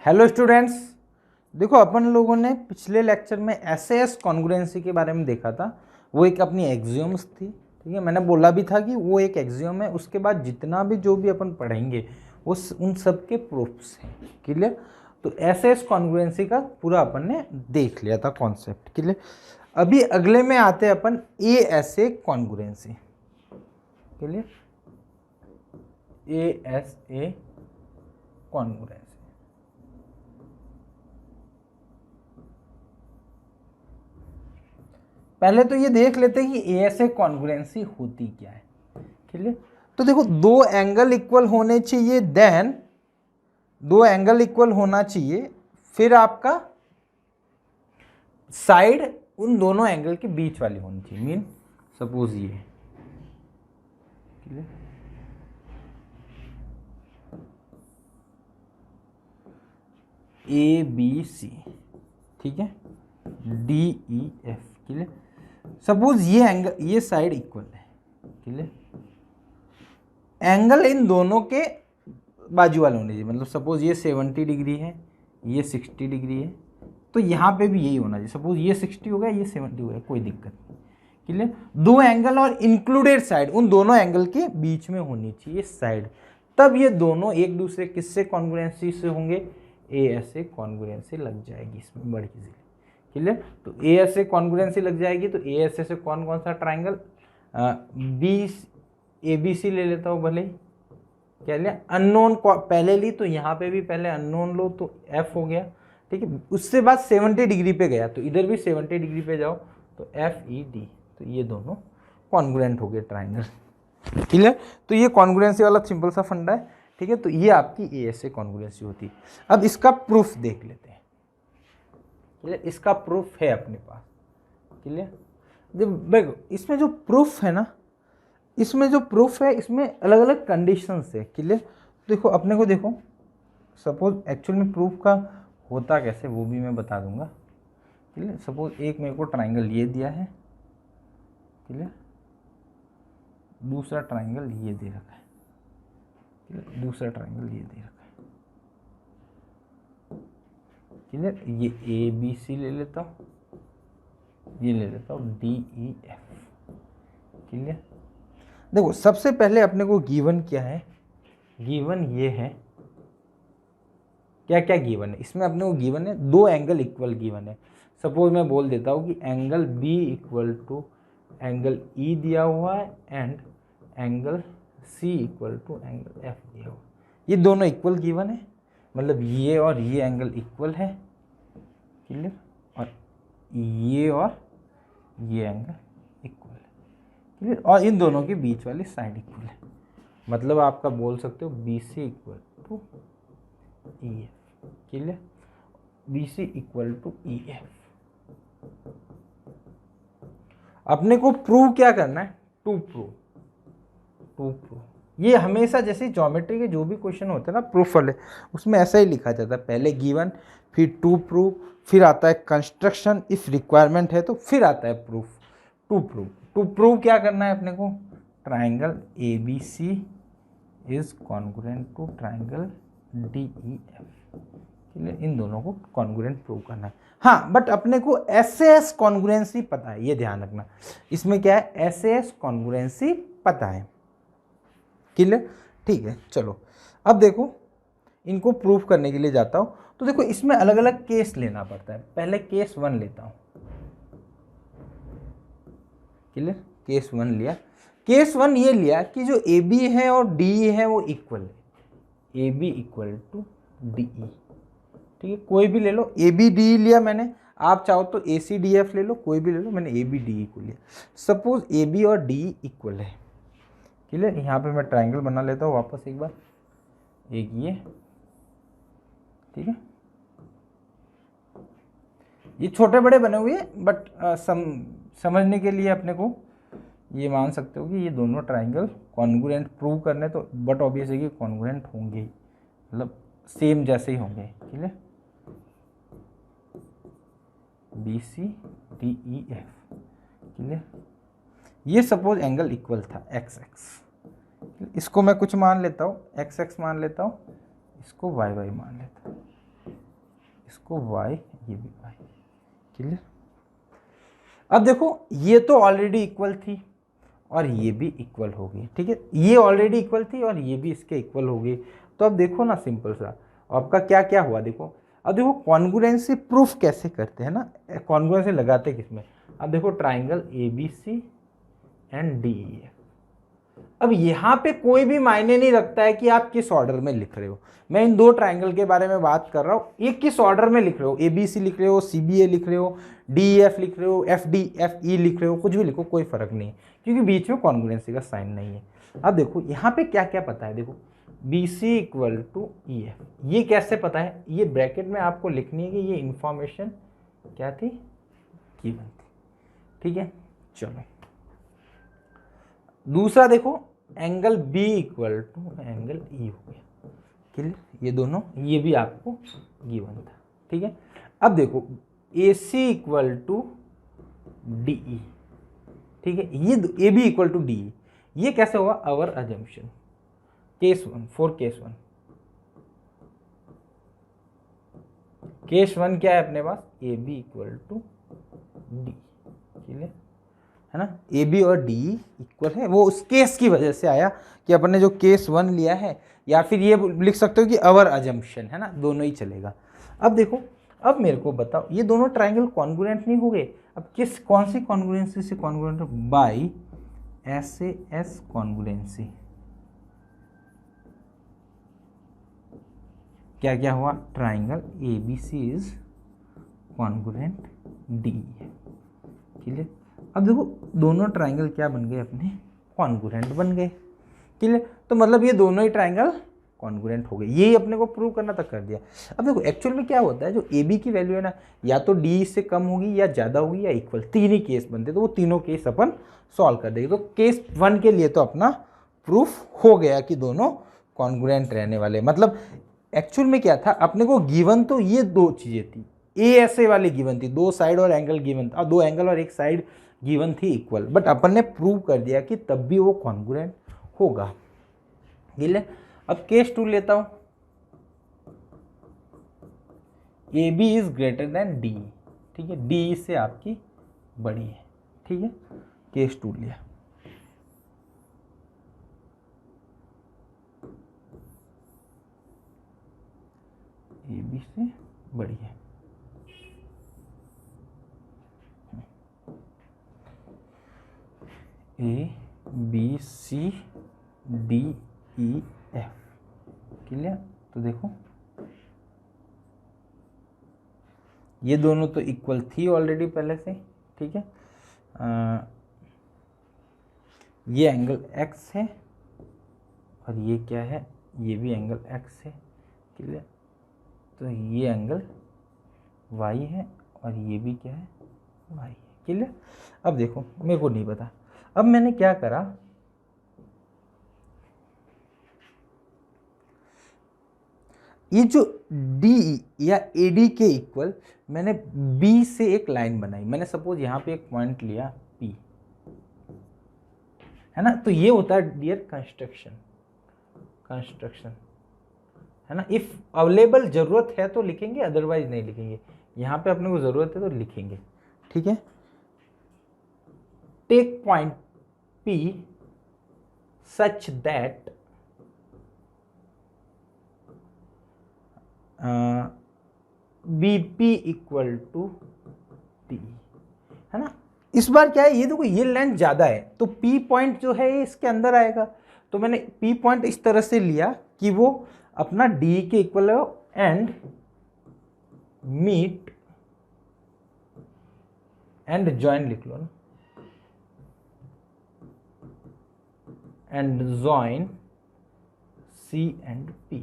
Hello students, देखो अपन लोगों ने पिछले लेक्चर में एसएएस कॉन्ग्रुएंसी के बारे में देखा था। वो एक अपनी एक्सियोम्स थी, ठीक है। मैंने बोला भी था कि वो एक एक्सियोम है, उसके बाद जितना भी जो भी अपन पढ़ेंगे वो उन सब के प्रूफ्स हैं। क्लियर? तो एसएएस कॉन्ग्रुएंसी का पूरा अपन ने देख लिया था कॉन्सेप्ट। क्लियर? अभी अगले में आते हैं अपन ASA congruency. Clear? ASA congruency. पहले तो ये देख लेते हैं कि एएसए कॉन्ग्रुएंसी होती क्या है। क्लियर? तो देखो, दो एंगल इक्वल होने चाहिए, देन दो एंगल इक्वल होना चाहिए, फिर आपका साइड उन दोनों एंगल के बीच वाली होनी चाहिए। मीन सपोज ये, क्लियर, ए बी सी, ठीक है, D E F. Clear? Suppose ये एंगल, ये साइड इक्वल है। क्लियर? एंगल इन दोनों के बाजू वाले होने चाहिए। मतलब सपोज ये 70 डिग्री है, ये 60 डिग्री है, तो यहाँ पे भी यही होना चाहिए। सपोज ये 60 हो गया, ये 70 हो गया, कोई दिक्कत नहीं। क्लियर? दो एंगल और इंक्लूडेड साइड उन दोनों एंगल के बीच में होनी चाहिए साइड, तब ये दोनों एक दूसरे किससे कॉन्ग्रुएंसी से होंगे? एएसए कॉन्ग्रुएंसी लग जाएगी इसमें बड़ी इजीली। क्लियर? तो एएसए कॉन्ग्रुएंसी लग जाएगी। तो एएसए से कौन कौन सा ट्राइंगल? बी एबीसी ले लेता हूँ, भले ही क्या लिया, अननोन पहले ली, तो यहाँ पे भी पहले अननोन लो तो एफ हो गया, ठीक है। उससे बाद 70 डिग्री पे गया, तो इधर भी 70 डिग्री पे जाओ तो एफ ई डी, तो ये दोनों कॉन्ग्रुएंट हो गए ट्राइंगल। क्लियर? तो ये कॉन्ग्रुएंसी वाला सिंपल सा फंडा है, ठीक है। तो ये आपकी एएसए कॉन्ग्रुएंसी होती है। अब इसका प्रूफ देख लेते हैं। क्लियर? इसका प्रूफ है अपने पास। क्लियर? जब देखो, इसमें जो प्रूफ है ना, इसमें जो प्रूफ है, इसमें अलग अलग कंडीशंस है। क्लियर? देखो अपने को, देखो सपोज एक्चुअल में प्रूफ का होता कैसे वो भी मैं बता दूंगा। क्लियर? सपोज एक मेरे को ट्राइंगल ये दिया है, क्लियर, दूसरा ट्राइंगल ये दे रखा है, क्लियर, दूसरा ट्राइंगल ये दे रखा है। क्लियर? ये ए बी सी ले लेता हूँ, ये ले लेता हूँ डी ई एफ। क्लियर? देखो सबसे पहले अपने को गिवन क्या है? गिवन ये है, क्या क्या गिवन है इसमें अपने को? गिवन है दो एंगल इक्वल गिवन है। सपोज मैं बोल देता हूँ कि angle B equal to angle E दिया हुआ है and angle C equal to angle F दिया हुआ है। ये दोनों इक्वल गिवन है, मतलब ये और ये एंगल इक्वल है। क्लियर? और ये एंगल इक्वल है। क्लियर? और इन दोनों के बीच वाली साइड इक्वल है। मतलब आपका बोल सकते हो B C equal to E F. Clear? B C equal to E F. अपने को प्रूव क्या करना है? To prove. ये हमेशा जैसे ज्योमेट्री के जो भी क्वेश्चन होते हैं ना प्रूफ वाले, उसमें ऐसा ही लिखा जाता है, पहले गिवन, फिर टू प्रूव, फिर आता है कंस्ट्रक्शन, इफ रिक्वायरमेंट है तो फिर आता है प्रूफ। टू प्रूव क्या करना है अपने को? Triangle A B C is congruent to triangle D E F. इन दोनों को कॉन्ग्रुएंट प्रूव करना है। हाँ, बट अपने को एसएएस कॉन्ग्रुएंसी पता है, ये ध्यान रखना। इसमें क्या है? एसएएस कॉन्ग्रुएंसी पता है। क्लियर? ठीक है, चलो अब देखो, इनको प्रूफ करने के लिए जाता हूँ। तो देखो इसमें अलग अलग केस लेना पड़ता है। पहले केस 1 लेता हूँ। क्लियर? केस 1 लिया। केस 1 ये लिया कि जो ए बी है और डी ई है वो इक्वल है। A B equal to D E, ठीक है, कोई भी ले लो। ए बी डी ई लिया मैंने, आप चाहो तो ए सी डी एफ ले लो, कोई भी ले लो। मैंने ए बी डी ई को लिया। सपोज ए बी और डी ई इक्वल है। क्लियर? यहाँ पे मैं ट्राइंगल बना लेता हूँ वापस एक बार, एक ये, ठीक है। ये छोटे बड़े बने हुए हैं, बट समझने के लिए अपने को ये मान सकते हो कि ये दोनों ट्राइंगल कॉन्ग्रुएंट प्रूव करने, तो बट ऑब्वियस है कि कॉन्ग्रुएंट होंगे ही, मतलब सेम जैसे ही होंगे। Clear? B C D E F. Clear? ये सपोज एंगल इक्वल था एक्स एक्स, इसको मैं कुछ मान लेता हूँ, एक्स एक्स मान लेता हूँ, इसको वाई वाई मान लेता हूँ। इसको y, ये भी y। क्लियर। अब देखो ये तो ऑलरेडी इक्वल थी और ये भी इक्वल हो गई, ठीक है, ये ऑलरेडी इक्वल थी और ये भी इसके इक्वल हो गई। तो अब देखो ना सिंपल सा आपका क्या क्या हुआ, देखो अब देखो कॉन्ग्रुएंसी प्रूफ कैसे करते हैं ना, कॉन्ग्रुएंसी लगाते किसमें। अब देखो ट्राइंगल ABC एंड DEF। अब यहाँ पे कोई भी मायने नहीं रखता है कि आप किस ऑर्डर में लिख रहे हो। मैं इन दो ट्राइंगल के बारे में बात कर रहा हूँ, ये किस ऑर्डर में लिख रहे हो, ABC लिख रहे हो, CBA लिख रहे हो, DEF लिख रहे हो, FDFE लिख रहे हो, कुछ भी लिखो कोई फर्क नहीं, क्योंकि बीच में कॉन्ग्रुएंसी का साइन नहीं है। अब देखो यहाँ पे क्या क्या पता है, देखो BC इक्वल टू EF, ये कैसे पता है, ये ब्रैकेट में आपको लिखनी है कि ये इंफॉर्मेशन क्या थी, गिवन थी, ठीक है। चलो दूसरा देखो angle B equal to angle E हो गया, क्लियर, ये दोनों, ये भी आपको गिवन था, ठीक है। अब देखो AC इक्वल टू DE, ठीक है, ये AB इक्वल टू DE, ये कैसे होगा, our assumption case 1 for case 1। Case 1 क्या है अपने पास, AB equal to D, clear है ना, AB और DE इक्वल है, वो उस केस की वजह से आया कि अपन ने जो केस 1 लिया है, या फिर ये लिख सकते हो कि अवर अजम्पशन, है ना, दोनों ही चलेगा। अब देखो, अब मेरे को बताओ ये दोनों ट्राइंगल कॉन्ग्रुएंट नहीं हो गए, अब किस कौन सी कॉन्ग्रुएंसी से कॉन्ग्रुएंट, बाय SAS कॉन्ग्रुएंसी। क्या क्या हुआ, triangle ABC is congruent DE, clear. अब देखो दोनों ट्राइंगल क्या बन गए अपने, कॉन्ग्रुएंट बन गए, क्लियर। तो मतलब ये दोनों ही ट्राइंगल कॉन्ग्रुएंट हो गए, यही अपने को प्रूव करना तक कर दिया। अब देखो एक्चुअल में क्या होता है, जो AB की वैल्यू है ना, या तो DE से कम होगी या ज़्यादा होगी या इक्वल, तीन ही केस बनते, तो वो तीनों केस अपन सॉल्व कर देंगे। तो केस 1 के लिए तो अपना प्रूफ हो गया कि दोनों कॉन्ग्रुएंट रहने वाले। मतलब एक्चुअल में क्या था, अपने को गिवन तो ये दो चीज़ें थी, ASA वाली गिवन थी, दो साइड और एंगल गिवन था, दो एंगल और एक साइड गिवन थी इक्वल, बट अपन ने प्रूव कर दिया कि तब भी वो कॉन्ग्रुएंट होगा, ठीक। अब केस 2 लेता हूं, AB is greater than DE, ठीक है, DE से आपकी बड़ी है, ठीक है, केस 2 लिया। AB से बड़ी है, ABCDEF, क्लियर। तो देखो ये दोनों तो इक्वल थी ऑलरेडी पहले से, ठीक है। ये एंगल X है और ये क्या है, ये भी एंगल X है, क्लियर। तो ये एंगल Y है और ये भी क्या है, Y है, क्लियर। अब देखो मेरे को नहीं पता, अब मैंने क्या करा, ये जो DE या AD के इक्वल मैंने B से एक लाइन बनाई, मैंने सपोज यहाँ पे एक पॉइंट लिया P, है ना, तो ये होता है डियर कंस्ट्रक्शन है ना। इफ अवेलेबल जरूरत है तो लिखेंगे, अदरवाइज नहीं लिखेंगे, यहाँ पे अपने को जरूरत है तो लिखेंगे, ठीक है। Take point P such that BP equal to T, है ना। इस बार क्या है, ये देखो ये लेंथ ज्यादा है तो P पॉइंट जो है ये इसके अंदर आएगा, तो मैंने P पॉइंट इस तरह से लिया कि वो अपना D के इक्वल है एंड मीट एंड ज्वाइन लिख लो ना, and join C and P,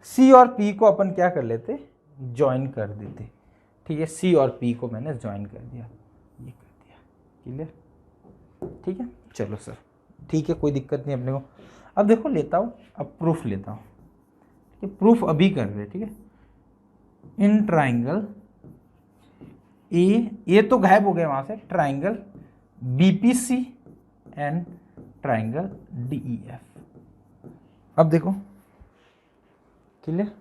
C और P को अपन क्या कर लेते, ज्वाइन कर देते, ठीक है। C और P को मैंने ज्वाइन कर दिया, ये कर दिया, क्लियर, ठीक है। चलो सर ठीक है, कोई दिक्कत नहीं अपने को। अब देखो लेता हूँ, अब प्रूफ लेता हूँ, ठीक है, प्रूफ अभी कर रहे, ठीक है। इन ट्राइंगल ये तो गायब हो गया वहां से, triangle BPC and triangle DEF। अब देखो क्लियर,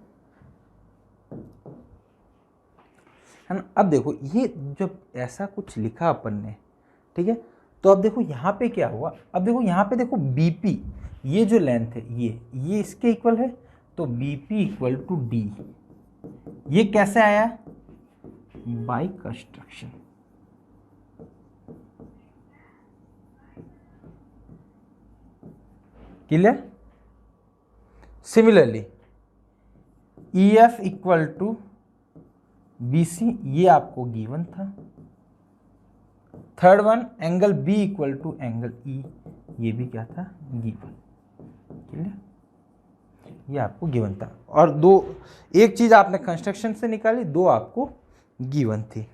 है ना। अब देखो ये जब ऐसा कुछ लिखा अपन ने, ठीक है, तो अब देखो यहाँ पे क्या हुआ, अब देखो यहाँ पे देखो बीपी, ये जो लेंथ है ये इसके इक्वल है, तो बीपी इक्वल टू डी, ये कैसे आया, by construction. Clear. Similarly EF equal to BC, ये आपको गिवन था। Third one angle B equal to angle E, ये भी क्या था, गिवन। क्लियर, ये आपको गिवन था। और दो, एक चीज आपने कंस्ट्रक्शन से निकाली, दो आपको गिवन थी।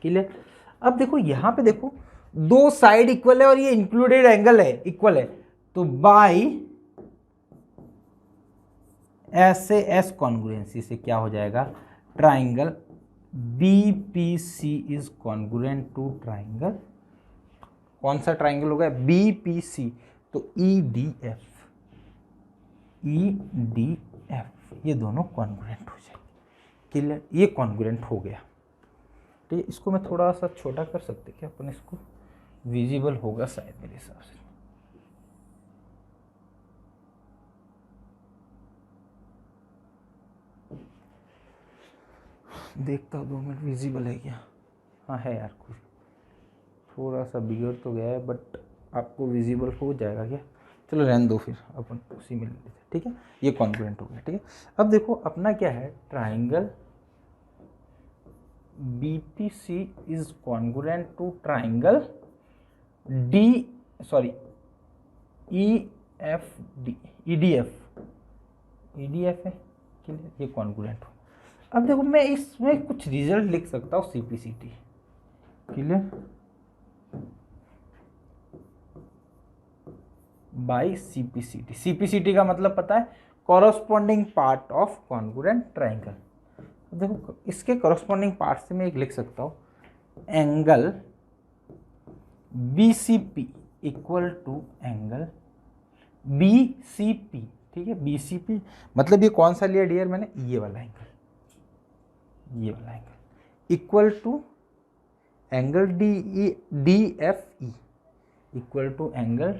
क्लियर। अब देखो यहाँ पे देखो दो साइड इक्वल है और ये इंक्लूडेड एंगल है, इक्वल है, तो बाई ऐसे एस कॉन्ग्रुएंसी से क्या हो जाएगा, triangle BPC is congruent to triangle, कौन सा ट्राइंगल होगा, BPC, तो EDF, ये दोनों कॉन्ग्रुएंट हो जाएंगे। क्लियर, ये कॉन्ग्रुएंट हो गया। ठीक है, इसको मैं थोड़ा सा छोटा कर सकते क्या अपन, इसको विजिबल होगा शायद मेरे हिसाब से। देखता हूँ 2 मिनट विजिबल है क्या, हाँ है यार, कुछ थोड़ा सा बिगड़ तो गया है, बट आपको विजिबल हो जाएगा क्या, चलो रहने दो, फिर अपन उसी में ले लेते हैं। ठीक है, ये कॉन्ग्रुएंट हो गया। ठीक है, अब देखो अपना क्या है, triangle BPC is congruent to triangle EDF है। क्लियर, ये कॉन्ग्रुएंट हो। अब देखो मैं इसमें कुछ रिजल्ट लिख सकता हूँ CPCT। क्लियर, बाई CPCT का मतलब पता है, corresponding part of congruent triangle. देखो इसके कॉरस्पॉन्डिंग पार्ट से मैं एक लिख सकता हूँ, angle BCP equal to angle BCP। ठीक है, BCP मतलब ये कौन सा लिया डियर मैंने, ये वाला angle, equal to angle DFE equal to angle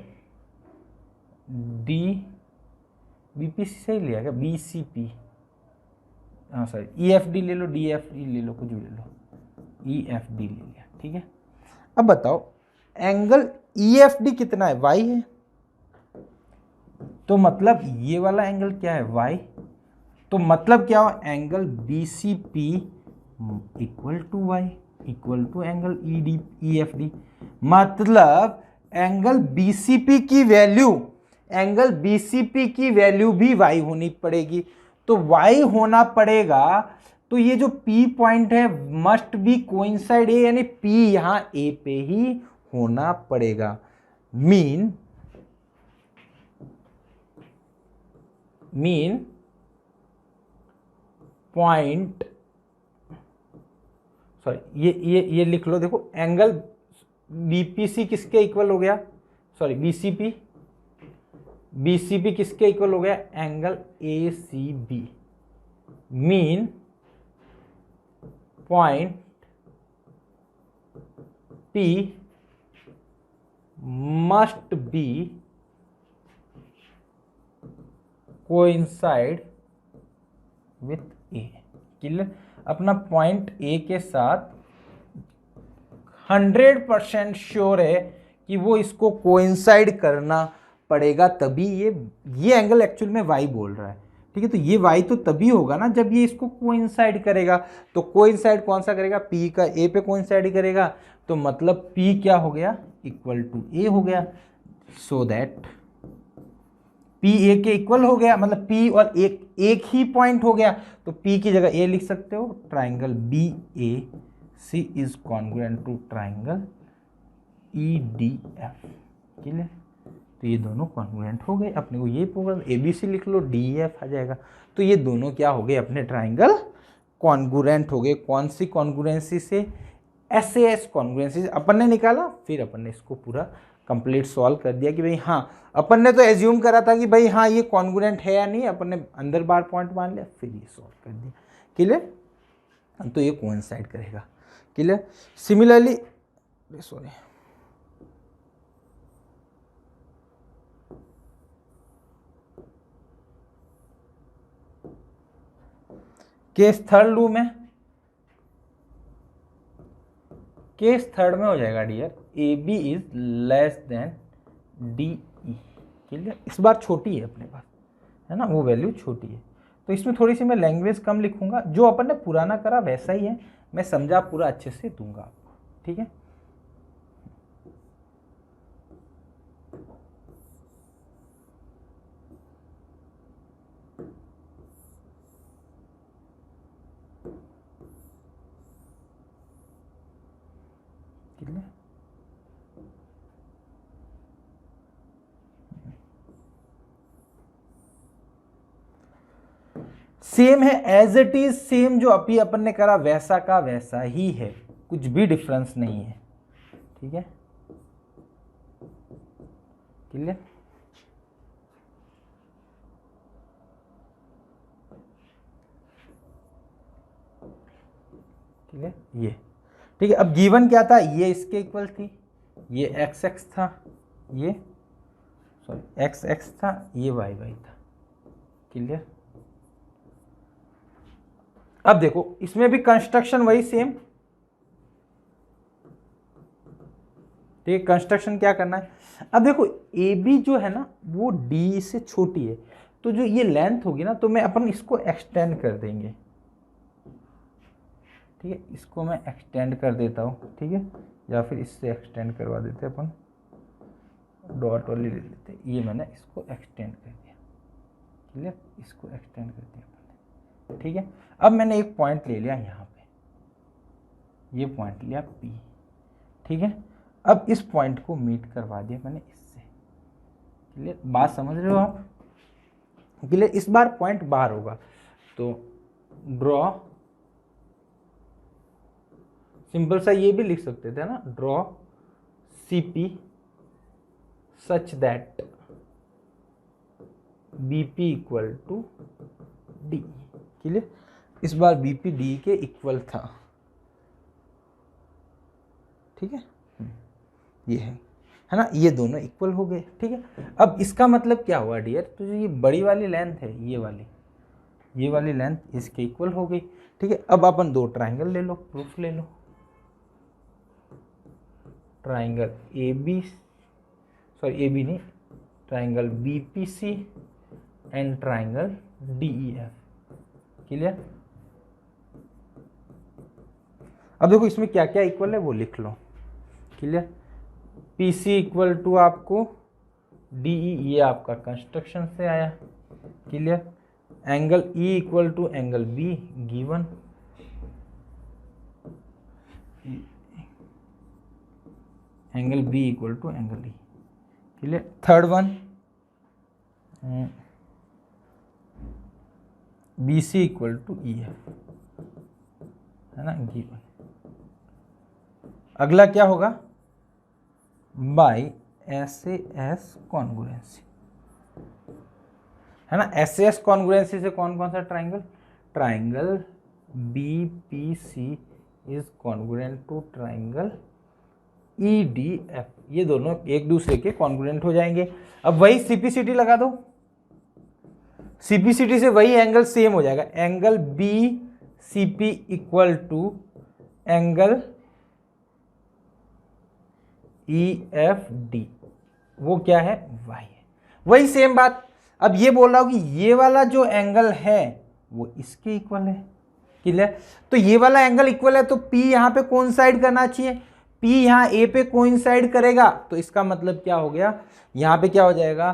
BPC से लिया क्या, BCP, हाँ सॉरी EFD ले लो, DFE ले लो, कुछ भी ले लो, EFD ले लिया। ठीक है, अब बताओ एंगल EFD कितना है, y है, तो मतलब ये वाला एंगल क्या है, y, तो मतलब क्या हो, angle BCP equal to y equal to angle EFD, मतलब एंगल BCP की वैल्यू भी y होनी पड़ेगी, तो y होना पड़ेगा, तो ये जो P पॉइंट है मस्ट बी कोइंसाइड A, यानी P यहां A पे ही होना पड़ेगा। मीन पॉइंट, सॉरी ये लिख लो, देखो एंगल BPC किसके इक्वल हो गया, सॉरी BCP किसके इक्वल हो गया, angle ACB। Mean point P must be coincide with A। Clear, अपना पॉइंट A के साथ 100% श्योर है कि वो इसको कोइंसाइड करना पड़ेगा, तभी ये एंगल एक्चुअल में y बोल रहा है। ठीक है, तो ये y तो तभी होगा ना जब ये इसको कोइंसाइड करेगा, तो कोइंसाइड कौन सा करेगा, P का A पे कोइंसाइड करेगा, तो मतलब P क्या हो गया, इक्वल टू A हो गया, सो दैट P A के इक्वल हो गया, मतलब P और एक ही पॉइंट हो गया, तो P की जगह A लिख सकते हो, triangle BAC is congruent to triangle EDF। Clear, तो ये दोनों कॉन्ग्रुएंट हो गए। अपने को ये प्रोग्राम ABC लिख लो, DEF आ जाएगा, तो ये दोनों क्या हो गए, अपने ट्राइंगल कॉन्ग्रुएंट हो गए। कौन सी कॉन्ग्रुएंसी से, SAS कॉन्ग्रुएंसी अपन ने निकाला, फिर अपन ने इसको पूरा कंप्लीट सॉल्व कर दिया कि भाई हाँ, अपन ने तो एज्यूम करा था कि भाई हाँ ये कॉन्ग्रुएंट है या नहीं, अपन ने अंदर बार पॉइंट मान लिया, फिर ये सॉल्व कर दिया। क्लियर, तो ये कोइंसाइड करेगा। Clear. Similarly sorry case third लू में, केस थर्ड में हो जाएगा dear A B is less than D E. Clear. इस बार छोटी है अपने पास, है ना, वो वैल्यू छोटी है, तो इसमें थोड़ी सी मैं लैंग्वेज कम लिखूंगा, जो अपन ने पुराना करा वैसा ही है, मैं समझा पूरा अच्छे से दूंगा आपको। ठीक है। सेम है, एज इट इज सेम, जो अभी अपन ने करा वैसा का वैसा ही है, कुछ भी डिफरेंस नहीं है। ठीक है। क्लियर। क्लियर। ये ठीक है। अब गिवन क्या था, ये इसके इक्वल थी, ये एक्स एक्स था, ये सॉरी एक्स एक्स था, ये वाई वाई था। क्लियर। अब देखो इसमें भी कंस्ट्रक्शन वही सेम। ठीक है। कंस्ट्रक्शन क्या करना है, अब देखो ए बी जो है ना वो डी से छोटी है, तो जो ये लेंथ होगी ना, तो मैं अपन इसको एक्सटेंड कर देंगे। ठीक है। इसको मैं एक्सटेंड कर देता हूँ। ठीक है। या फिर इससे एक्सटेंड करवा देते अपन, डॉट वाली ले लेते हैं, ये मैंने इसको एक्सटेंड कर दिया। क्लियर। इसको एक्सटेंड कर दिया अपन। ठीक है। अब मैंने एक पॉइंट ले लिया यहाँ पे, ये पॉइंट लिया P। ठीक है। अब इस पॉइंट को मीट करवा दिया मैंने इससे। क्लियर। बात समझ रहे हो आप। क्लियर। इस बार पॉइंट बाहर होगा, तो ड्रॉ, सिंपल सा ये भी लिख सकते थे ना, draw CP such that BP equal to D। Clear. इस बार BP D के इक्वल था। ठीक है। ये है ना, ये दोनों इक्वल हो गए। ठीक है। अब इसका मतलब क्या हुआ डियर, तो जो ये बड़ी वाली लेंथ है, ये वाली लेंथ इसके इक्वल हो गई। ठीक है। अब अपन दो ट्राइंगल ले लो, प्रूफ ले लो। ट्राइंगल AB, सॉरी AB नहीं, triangle BPC and triangle DEF। Clear. अब देखो इसमें क्या क्या इक्वल है वो लिख लो। क्लियर। PC इक्वल टू आपको DE, ये आपका कंस्ट्रक्शन से आया। Clear. Angle E equal to angle B given. Angle B equal to angle E। Clear. Third one BC equal to EF, है ना, गिवन। अगला क्या होगा, बाय SAS कॉन्ग्रुएंसी, है ना। SAS कॉन्ग्रुएंसी से कौन कौन सा triangle, triangle BPC is congruent to triangle EDF, ये दोनों एक दूसरे के कॉन्ग्रुएंट हो जाएंगे। अब वही CPCT लगा दो, CPCT से वही एंगल सेम हो जाएगा, angle BCP equal to angle EFD, वो क्या है, Y है, वही सेम बात। अब ये बोल रहा हूं कि ये वाला जो एंगल है वो इसके इक्वल है। क्लियर। तो ये वाला एंगल इक्वल है, तो P यहां पे कोइंसाइड करना चाहिए, P यहां A पे कोइंसाइड करेगा, तो इसका मतलब क्या हो गया, यहां पे क्या हो जाएगा,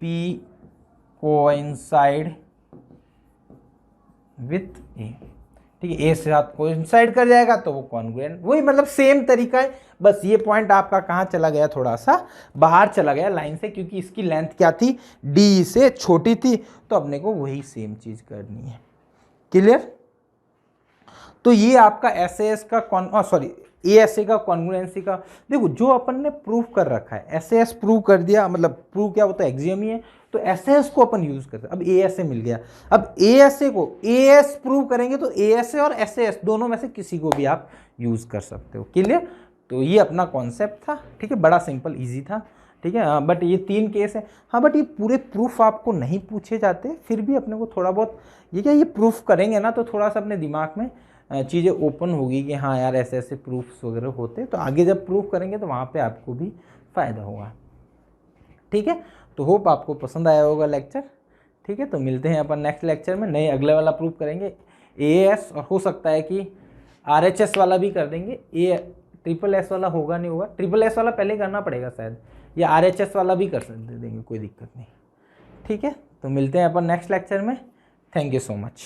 P कोइंसाइड विथ A। ठीक है। A से साथ कोइंसाइड कर जाएगा तो वो कॉन्ग्रुएंट, वही मतलब सेम तरीका है, बस ये पॉइंट आपका कहाँ चला गया, थोड़ा सा बाहर चला गया लाइन से, क्योंकि इसकी लेंथ क्या थी, D से छोटी थी, तो अपने को वही सेम चीज करनी है। क्लियर। तो ये आपका SAS का सॉरी ASA का कॉन्ग्रुएंसी का, देखो जो अपन ने प्रूव कर रखा है, SAS प्रूव कर दिया, मतलब प्रूव क्या होता है, एक्सियम ही है, तो एस को अपन यूज़ करते हैं। अब ए मिल गया, अब ए को ए प्रूव करेंगे तो ए और एस दोनों में से किसी को भी आप यूज़ कर सकते हो। क्लियर? तो ये अपना कॉन्सेप्ट था, ठीक है, बड़ा सिंपल ईजी था, ठीक है। बट ये 3 केस है, हाँ, बट ये पूरे प्रूफ आपको नहीं पूछे जाते, फिर भी अपने को थोड़ा बहुत ये क्या, ये प्रूफ करेंगे ना तो थोड़ा सा अपने दिमाग में चीज़ें ओपन होगी कि हाँ यार ऐसे ऐसे प्रूफ्स वगैरह होते, तो आगे जब प्रूफ करेंगे तो वहाँ पे आपको भी फ़ायदा होगा, ठीक है। तो होप आपको पसंद आया होगा लेक्चर, ठीक है। तो मिलते हैं अपन नेक्स्ट लेक्चर में, नए अगले वाला प्रूफ करेंगे AAS, और हो सकता है कि RHS वाला भी कर देंगे। SSS वाला होगा नहीं होगा, SSS वाला पहले करना पड़ेगा शायद, या RHS वाला भी कर देंगे, कोई दिक्कत नहीं, ठीक है। तो मिलते हैं अपन नेक्स्ट लेक्चर में। Thank you so much.